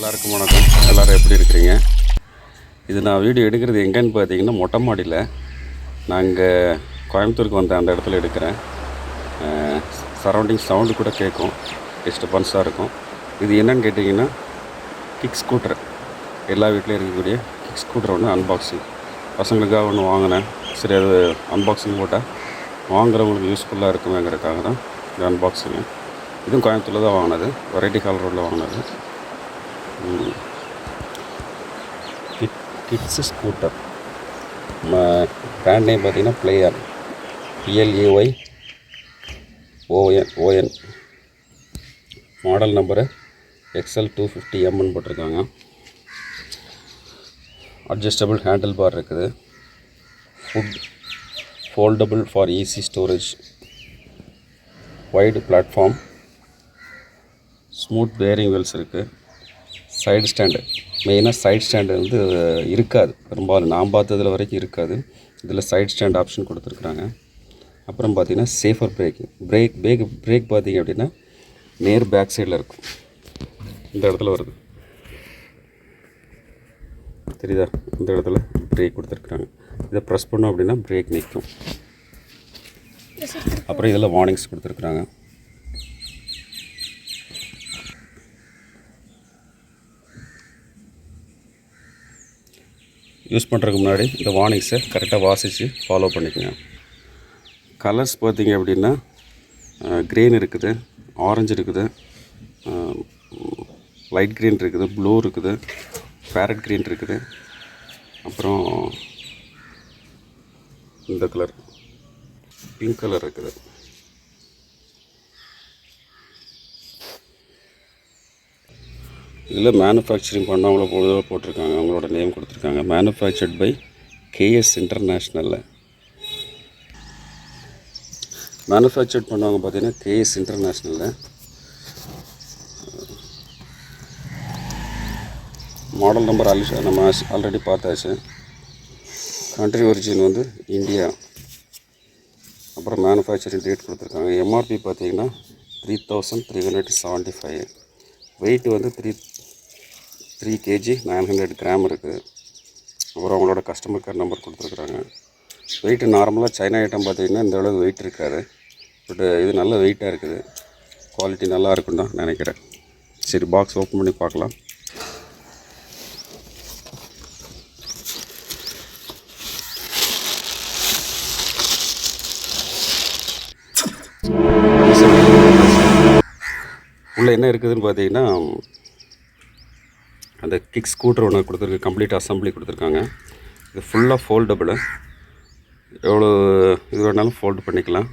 எல்லாருக்கும் வணக்கம். எல்லோரும் எப்படி இருக்கிறீங்க? இது நான் வீடியோ எடுக்கிறது எங்கேன்னு பார்த்தீங்கன்னா மொட்டை மாடியில். நான் இங்கே கோயம்புத்தூருக்கு வந்த அந்த இடத்துல எடுக்கிறேன். சரௌண்டிங் சவுண்டு கூட கேட்கும், டிஸ்டர்பன்ஸாக இருக்கும். இது என்னன்னு கேட்டிங்கன்னா கிக் ஸ்கூட்டர். எல்லா வீட்லேயும் இருக்கக்கூடிய கிக் ஸ்கூட்டர் ஒன்று அன்பாக்சிங். பசங்களுக்காக ஒன்று வாங்கினேன். சரி, அது அன்பாக்சிங் போட்டால் வாங்குறவங்களுக்கு யூஸ்ஃபுல்லாக இருக்குமேங்கிறதுக்காக தான் இந்த அன்பாக்சிங்கு. இதுவும் கோயம்புத்தூரில் தான் வாங்கினது, வெரைட்டி கால் ரோட்டில் வாங்கினது. Kids scooter. பிராண்ட் நேம் பார்த்திங்கன்னா PLAYON, PLAYON. மாடல் நம்பரு XL250Mன்னு போட்டிருக்காங்க. அட்ஜஸ்டபிள் ஹேண்டில் பார் இருக்குது. foldable for easy storage. Wide platform. Smooth bearing wheels இருக்குது. சைடு ஸ்டாண்டு, மெயினாக சைடு ஸ்டாண்டு வந்து இருக்காது, பெரும்பாலும் நான் பார்த்ததில் வரைக்கும் இருக்காது. இதில் சைடு ஸ்டாண்ட் ஆப்ஷன் கொடுத்துருக்குறாங்க. அப்புறம் பார்த்திங்கன்னா சேஃபர் பிரேக் பார்த்திங்க அப்படின்னா நேர் பேக் சைடில் இருக்கும். இந்த இடத்துல வருது, தெரியுதா? இந்த இடத்துல பிரேக் கொடுத்துருக்குறாங்க. இதை ப்ரெஸ் பண்ணோம் அப்படின்னா பிரேக் நிற்கும். அப்புறம் இதில் வார்னிங்ஸ் கொடுத்துருக்குறாங்க. யூஸ் பண்ணுறதுக்கு முன்னாடி இந்த வார்னிங்ஸை கரெக்டாக வாசித்து ஃபாலோ பண்ணிக்கோங்க. கலர்ஸ் பார்த்திங்க அப்படின்னா க்ரீன் இருக்குது, ஆரஞ்சு இருக்குது, லைட் க்ரீன் இருக்குது, ப்ளூ இருக்குது, பேரட் க்ரீன் இருக்குது, அப்புறம் இந்த கலர் பிங்க் கலர் இருக்குது. இதில் மேனுஃபேக்சரிங் பண்ணவங்கள போட்டிருக்காங்க, அவங்களோட நேம் கொடுத்துருக்காங்க. மேனுஃபேக்சர்ட் பை KS இன்டர்நேஷ்னலில். மேனுஃபேக்சர்ட் பண்ணவங்க பார்த்தீங்கன்னா KS இன்டர்நேஷ்னலில். மாடல் நம்பர் நம்ம ஆல்ரெடி பார்த்தாச்சு. கண்ட்ரி ஒரிஜின் வந்து இந்தியா. அப்புறம் மேனுஃபேக்சரிங் டேட் கொடுத்துருக்காங்க. MRP பார்த்தீங்கன்னா 3375. வெயிட் வந்து 3 kg 900 கிராம் இருக்குது. அப்புறம் அவங்களோட கஸ்டமர் கேர் நம்பர் கொடுத்துருக்குறாங்க. வெயிட்டு நார்மலாக சைனா ஐட்டம் பார்த்திங்கன்னா இந்த அளவுக்கு வெயிட் இருக்காது, பட் இது நல்ல வெயிட்டாக இருக்குது. குவாலிட்டி நல்லா இருக்குன்னு தான் நினைக்கிறேன். சரி, பாக்ஸ் ஓப்பன் பண்ணி பார்க்கலாம். உள்ளே என்ன இருக்குதுன்னு பார்த்தீங்கன்னா அந்த கிக் ஸ்கூட்டர் ஒன்று கொடுத்துருக்கு. கம்ப்ளீட் அசம்பிளி கொடுத்துருக்காங்க. இது ஃபுல்லாக ஃபோல்டபுளு. எவ்வளோ இது வேணாலும் ஃபோல்டு பண்ணிக்கலாம்.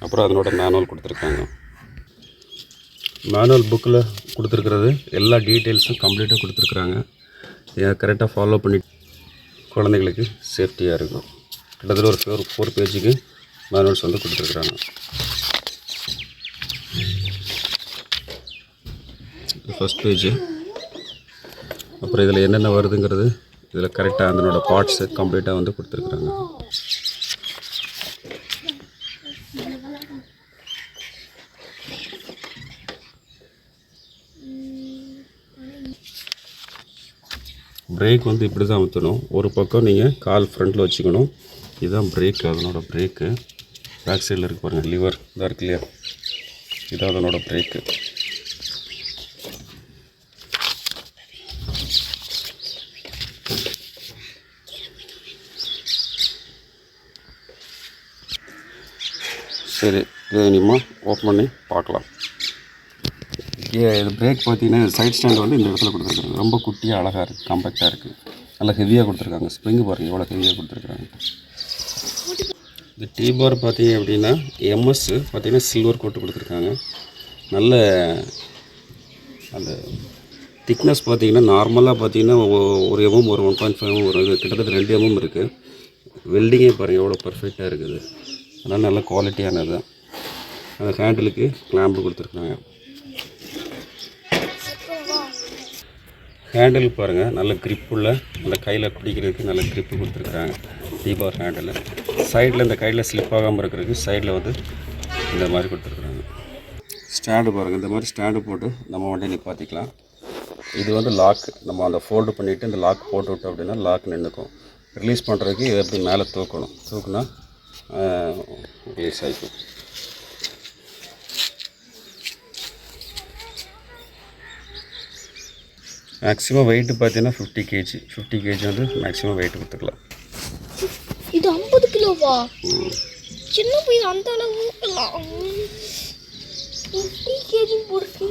அப்புறம் அதனோட மேனுவல் கொடுத்துருக்காங்க. மேனுவல் புக்கில் கொடுத்துருக்கிறது எல்லா டீட்டெயில்ஸும் கம்ப்ளீட்டாக கொடுத்துருக்குறாங்க. இதை கரெக்டாக ஃபாலோ பண்ணி குழந்தைங்களுக்கு சேஃப்டியாக இருக்கும். கிட்டத்தட்ட ஒரு 4 பேஜுக்கு மேனுவல்ஸ் வந்து கொடுத்துருக்குறாங்க. First page. அப்புறம் இதில் என்னென்ன வருதுங்கிறது இதில் கரெக்டாக அதனோட பார்ட்ஸு கம்ப்ளீட்டாக வந்து கொடுத்துருக்குறாங்க. பிரேக் வந்து இப்படி தான் ஊற்றணும். ஒரு பக்கம் நீங்கள் கால் ஃப்ரண்ட்டில் வச்சுக்கணும். இதுதான் பிரேக்கு, அதனோட பிரேக்கு. பேக் சைடில் இருக்குது பாருங்கள், லிவர் இதாக இருக்கு இல்லையா, இதுதான் அதனோட பிரேக்கு. சரி, இது இனிமேல் ஓப்பன் பண்ணி பார்க்கலாம். இது பிரேக் பார்த்தீங்கன்னா சைட் ஸ்டாண்ட் வந்து இந்த இடத்துல கொடுத்துருக்காங்க. ரொம்ப குட்டியாக அழகாக இருக்குது, காம்பேக்டாக இருக்குது, நல்லா ஹெவியாக கொடுத்துருக்காங்க. ஸ்ப்ரிங்கு பாருங்கள் எவ்வளோ ஹெவியாக கொடுத்துருக்குறாங்க. இந்த டீ பார் பார்த்தீங்க அப்படின்னா MS பார்த்தீங்கன்னா சில்வர் கோட்டு கொடுத்துருக்காங்க. நல்ல அந்த திக்னஸ் பார்த்தீங்கன்னா நார்மலாக பார்த்தீங்கன்னா ஒரு MM, ஒரு 1.5 ஒரு கிட்டத்தட்ட 2 MM இருக்குது. வெல்டிங்கே பாருங்கள் எவ்வளோ பர்ஃபெக்டாக இருக்குது. அதனால் நல்ல குவாலிட்டியானது தான். அந்த ஹேண்டிலுக்கு கிளாம்பு கொடுத்துருக்காங்க. ஹேண்டில் பாருங்கள் நல்ல க்ரிப்புள்ள, அந்த கையில் பிடிக்கிறதுக்கு நல்ல க்ரிப்பு கொடுத்துருக்குறாங்க. டீ பார் ஹேண்டில் சைடில் இந்த கையில் ஸ்லிப் ஆகாமல் இருக்கிறதுக்கு சைடில் வந்து இந்த மாதிரி கொடுத்துருக்குறாங்க. ஸ்டாண்டு பாருங்கள், இந்த மாதிரி ஸ்டாண்டு போட்டு நம்ம வண்டியை நிப்பாற்றிக்கலாம். இது வந்து லாக். நம்ம அந்த ஃபோல்டு பண்ணிவிட்டு இந்த லாக் போட்டு விட்டோம் அப்படின்னா லாக் நின்றுக்கும். ரிலீஸ் பண்ணுறதுக்கு இதை எப்படி மேலே தூக்கணும். தூக்குனா ரிலீஸ் ஆகிக்கும். மேக்ஸிமம் வெயிட்டு பார்த்தீங்கன்னா 50 kg. 50 kg வந்து மேக்ஸிமம் வெயிட் கொடுத்துக்கலாம். இது 50 கிலோவா? சின்ன பையன் அந்த அளவு 50 kg போடுது.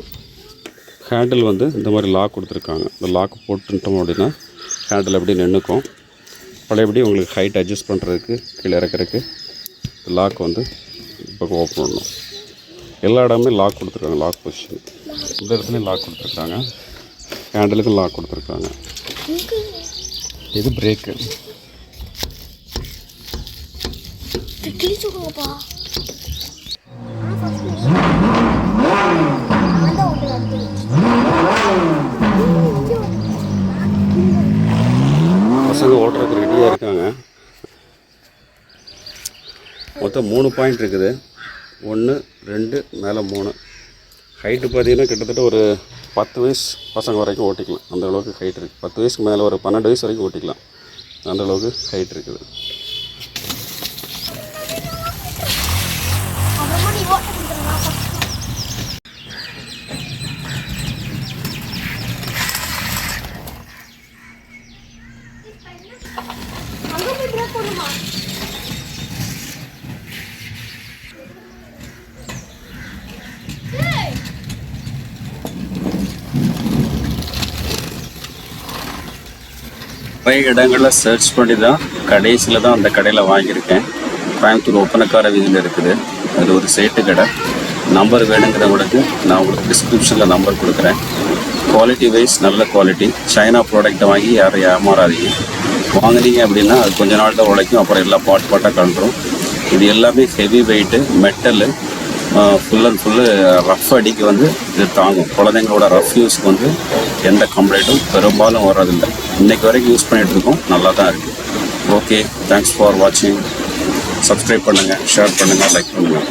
ஹேண்டில் வந்து இந்த மாதிரி லாக் கொடுத்துருக்காங்க. இந்த லாக் போட்டுட்டோம் அப்படின்னா ஹேண்டில் எப்படி நின்றுக்கும். பழையபடி உங்களுக்கு ஹைட் அட்ஜஸ்ட் பண்ணுறதுக்கு கீழே இறக்கிறதுக்கு லாக் வந்து இப்போ ஓப்பன் பண்ணணும். எல்லா இடமே லாக் கொடுத்துருக்காங்க. லாக் பொசிஷன் இந்த இடத்துலையும் லாக் கொடுத்துருக்காங்க. ஹேண்டிலுக்கும் லாக் கொடுத்துருக்காங்க. இது பிரேக்கு. பசங்க ஓட்டுறதுக்கு ரெடியாக இருக்காங்க. மொத்தம் 3 பாயிண்ட் இருக்குது. 1 2 மேலே 3. ஹைட்டு பார்த்தீங்கன்னா கிட்டத்தட்ட ஒரு 10 வயசு பசங்க வரைக்கும் ஓட்டிக்கலாம். அந்த அளவுக்கு ஹைட் இருக்குது. 10 வயசுக்கு மேலே ஒரு 12 வயசு வரைக்கும் ஓட்டிக்கலாம். அந்த அளவுக்கு ஹைட் இருக்குது. நிறைய இடங்களில் சர்ச் பண்ணி தான் கடைசியில் தான் அந்த கடையில் வாங்கியிருக்கேன். கோயம்புத்தூர் ஒப்பனக்கார வீதியில் இருக்குது. அது ஒரு சேட்டு கடை. நம்பர் வேணுங்கிறவங்களுக்கு நான் உங்களுக்கு டிஸ்கிரிப்ஷனில் நம்பர் கொடுக்குறேன். குவாலிட்டி வைஸ் நல்ல குவாலிட்டி. சைனா ப்ராடக்ட்டை வாங்கி யாரும் ஏமாறாதீங்க. வாங்கினீங்க அப்படின்னா அது கொஞ்ச நாள் தான் உழைக்கும். அப்புறம் எல்லாம் பாட்டாக கலந்துரும். இது எல்லாமே heavy weight metal. Full and full rough அடிக்கு வந்து இது தாங்கும். குழந்தைங்களோட ரஃப் யூஸ்க்கு வந்து எந்த கம்ப்ளைண்ட்டும் பெரும்பாலும் வர்றதில்லை. இன்றைக்கு வரைக்கும் யூஸ் பண்ணிகிட்ருக்கோம். நல்லா தான் இருக்குது. ஓகே, தேங்க்ஸ் ஃபார் வாட்சிங். சப்ஸ்கிரைப் பண்ணுங்கள், ஷேர் பண்ணுங்கள், லைக் பண்ணுங்கள்.